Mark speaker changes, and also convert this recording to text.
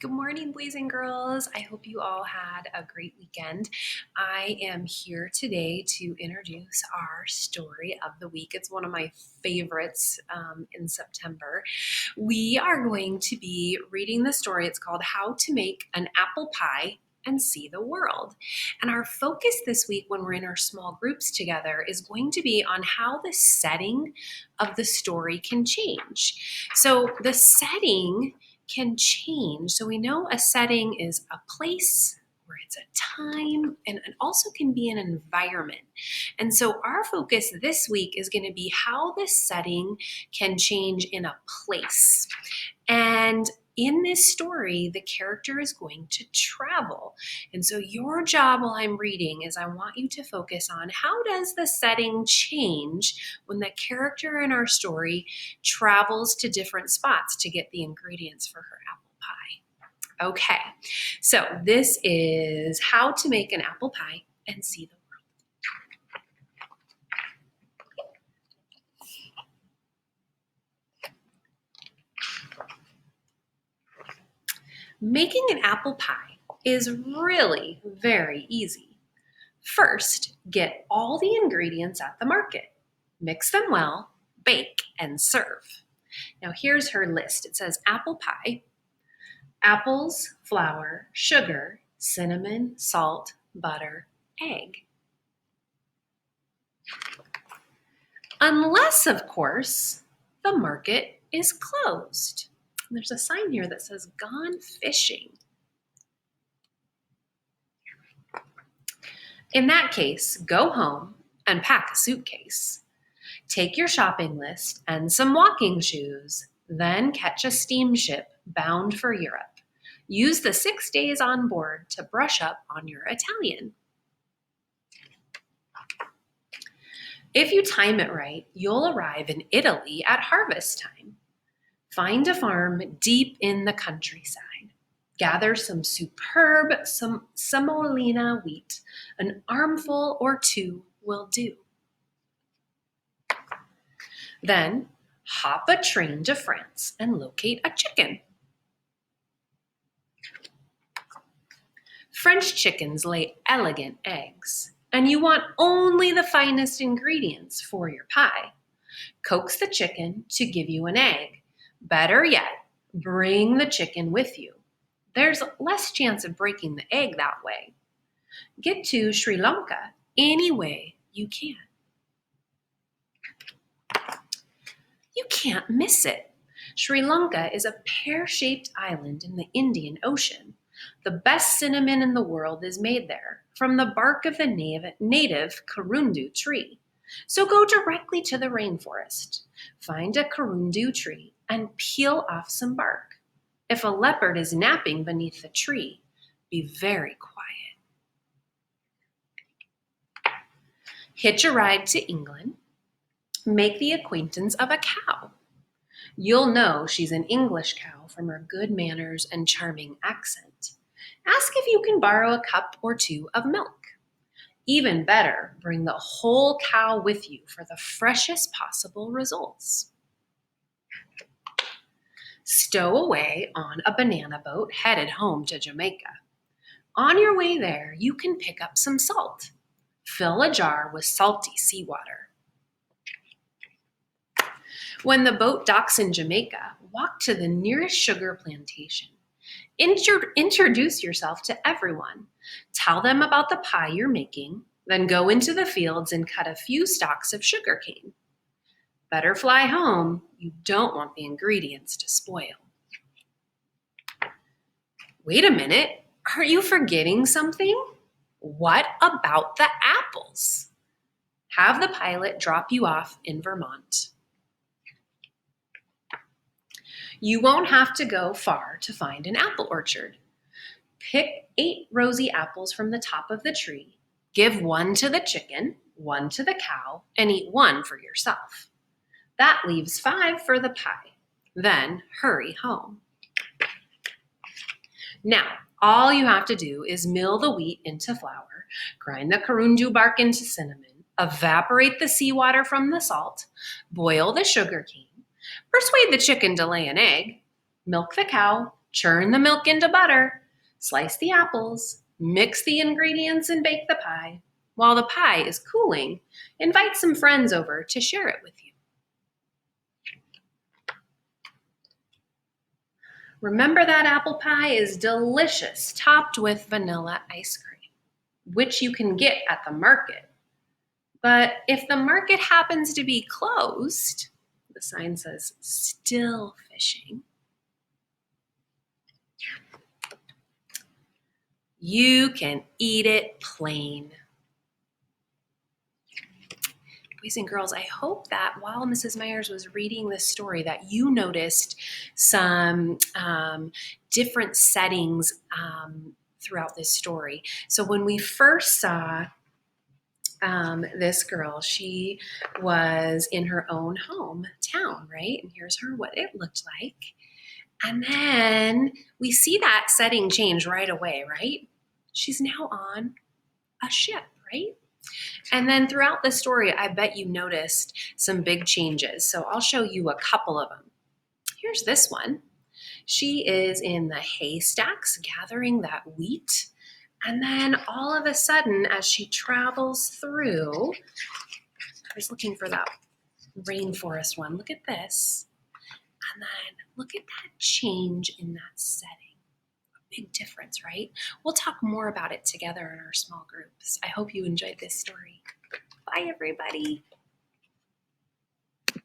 Speaker 1: Good morning, boys and girls. I hope you all had a great weekend. I am here today to introduce our story of the week. It's one of my favorites in September. We are going to be reading the story. It's called How to Make an Apple Pie and See the World. And our focus this week when we're in our small groups together is going to be on how the setting of the story can change. So the setting can change. So we know a setting is a place, or it's a time, and it also can be an environment. And so our focus this week is going to be how the setting can change in a place. And in this story, the character is going to travel. And so your job while I'm reading is I want you to focus on how does the setting change when the character in our story travels to different spots to get the ingredients for her apple pie. Okay, so this is how to make an apple pie and see the world. Making an apple pie is really very easy. First, get all the ingredients at the market. Mix them well, bake, and serve. Now here's her list. It says apple pie, apples, flour, sugar, cinnamon, salt, butter, egg. Unless, of course, the market is closed. There's a sign here that says gone fishing. In that case, go home and pack a suitcase. Take your shopping list and some walking shoes, then catch a steamship bound for Europe. Use the 6 days on board to brush up on your Italian. If you time it right, you'll arrive in Italy at harvest time. Find a farm deep in the countryside. Gather some superb semolina wheat. An armful or two will do. Then hop a train to France and locate a chicken. French chickens lay elegant eggs, and you want only the finest ingredients for your pie. Coax the chicken to give you an egg. Better yet, bring the chicken with you. There's less chance of breaking the egg that way. Get to Sri Lanka any way you can. You can't miss it. Sri Lanka is a pear-shaped island in the Indian Ocean. The best cinnamon in the world is made there from the bark of the native karundu tree. So go directly to the rainforest. Find a karundu tree and peel off some bark. If a leopard is napping beneath the tree, be very quiet. Hitch a ride to England. Make the acquaintance of a cow. You'll know she's an English cow from her good manners and charming accent. Ask if you can borrow a cup or two of milk. Even better, bring the whole cow with you for the freshest possible results. Stow away on a banana boat headed home to Jamaica. On your way there, you can pick up some salt. Fill a jar with salty seawater. When the boat docks in Jamaica, walk to the nearest sugar plantation. Introduce yourself to everyone. Tell them about the pie you're making, then go into the fields and cut a few stalks of sugarcane. Better fly home. You don't want the ingredients to spoil. Wait a minute, aren't you forgetting something? What about the apples? Have the pilot drop you off in Vermont. You won't have to go far to find an apple orchard. Pick 8 rosy apples from the top of the tree. Give 1 to the chicken, 1 to the cow, and eat 1 for yourself. That leaves 5 for the pie. Then hurry home. Now, all you have to do is mill the wheat into flour, grind the karundu bark into cinnamon, evaporate the seawater from the salt, boil the sugar cane, persuade the chicken to lay an egg, milk the cow, Churn the milk into butter, slice the apples, mix the ingredients, and bake the pie. While the pie is cooling, invite some friends over to share it with you. Remember that apple pie is delicious, topped with vanilla ice cream, which you can get at the market. But if the market happens to be closed, the sign says still fishing, you can eat it plain. Boys and girls, I hope that while Mrs. Myers was reading this story that you noticed some different settings throughout this story. So when we first saw this girl, she was in her own hometown, right? And here's what it looked like. And then we see that setting change right away, right? She's now on a ship, right? And then throughout the story, I bet you noticed some big changes. So I'll show you a couple of them. Here's this one. She is in the haystacks gathering that wheat. And then all of a sudden, as she travels through, I was looking for that rainforest one. Look at this. And then look at that change in that setting. A big difference, right? We'll talk more about it together in our small groups. I hope you enjoyed this story. Bye, everybody.